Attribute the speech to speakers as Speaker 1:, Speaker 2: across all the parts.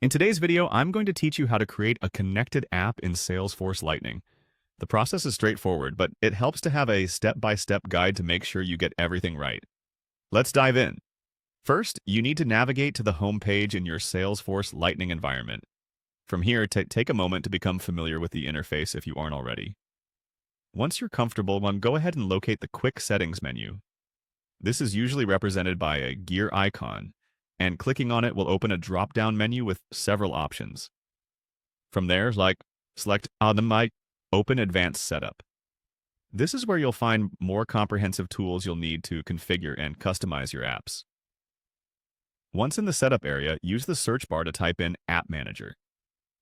Speaker 1: In today's video, I'm going to teach you how to create a connected app in Salesforce Lightning. The process is straightforward, but it helps to have a step-by-step guide to make sure you get everything right. Let's dive in. First, you need to navigate to the home page in your Salesforce Lightning environment. From here, take a moment to become familiar with the interface if you aren't already. Once you're comfortable, go ahead and locate the Quick Settings menu. This is usually represented by a gear icon, and clicking on it will open a drop-down menu with several options. From there, select Open Advanced Setup. This is where you'll find more comprehensive tools you'll need to configure and customize your apps. Once in the setup area, use the search bar to type in App Manager.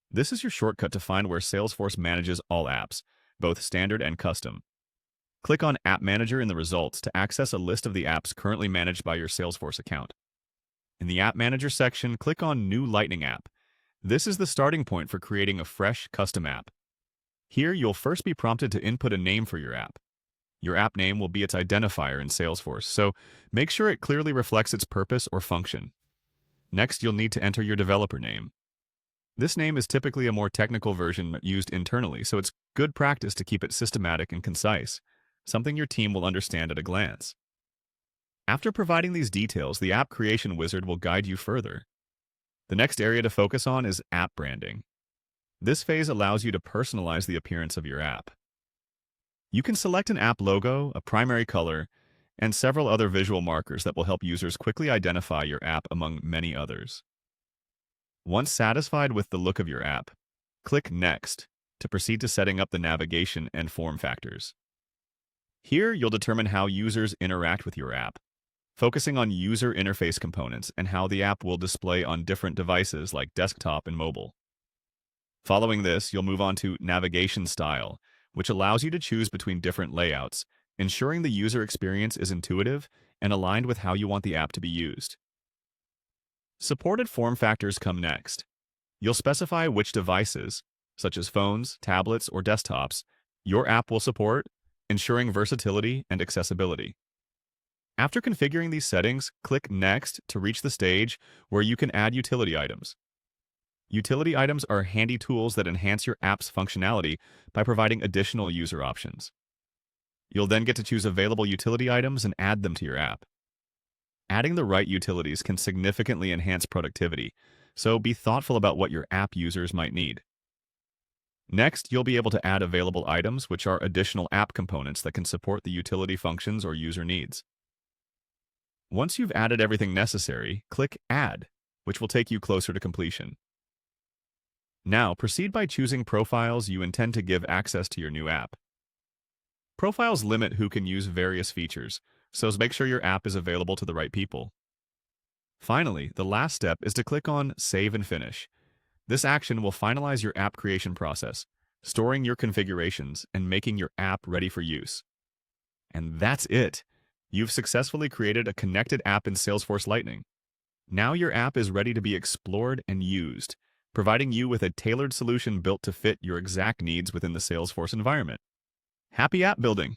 Speaker 1: This is your shortcut to find where Salesforce manages all apps, both standard and custom. Click on App Manager in the results to access a list of the apps currently managed by your Salesforce account. In the App Manager section, click on New Lightning App. This is the starting point for creating a fresh, custom app. Here, you'll first be prompted to input a name for your app. Your app name will be its identifier in Salesforce, so make sure it clearly reflects its purpose or function. Next, you'll need to enter your developer name. This name is typically a more technical version used internally, so it's good practice to keep it systematic and concise, something your team will understand at a glance. After providing these details, the app creation wizard will guide you further. The next area to focus on is app branding. This phase allows you to personalize the appearance of your app. You can select an app logo, a primary color, and several other visual markers that will help users quickly identify your app among many others. Once satisfied with the look of your app, click Next to proceed to setting up the navigation and form factors. Here, you'll determine how users interact with your app, focusing on user interface components and how the app will display on different devices like desktop and mobile. Following this, you'll move on to Navigation Style, which allows you to choose between different layouts, ensuring the user experience is intuitive and aligned with how you want the app to be used. Supported form factors come next. You'll specify which devices, such as phones, tablets, or desktops, your app will support, ensuring versatility and accessibility. After configuring these settings, click Next to reach the stage where you can add utility items. Utility items are handy tools that enhance your app's functionality by providing additional user options. You'll then get to choose available utility items and add them to your app. Adding the right utilities can significantly enhance productivity, so be thoughtful about what your app users might need. Next, you'll be able to add available items, which are additional app components that can support the utility functions or user needs. Once you've added everything necessary, click Add, which will take you closer to completion. Now, proceed by choosing profiles you intend to give access to your new app. Profiles limit who can use various features, so make sure your app is available to the right people. Finally, the last step is to click on Save and Finish. This action will finalize your app creation process, storing your configurations and making your app ready for use. And that's it! You've successfully created a connected app in Salesforce Lightning. Now your app is ready to be explored and used, providing you with a tailored solution built to fit your exact needs within the Salesforce environment. Happy app building!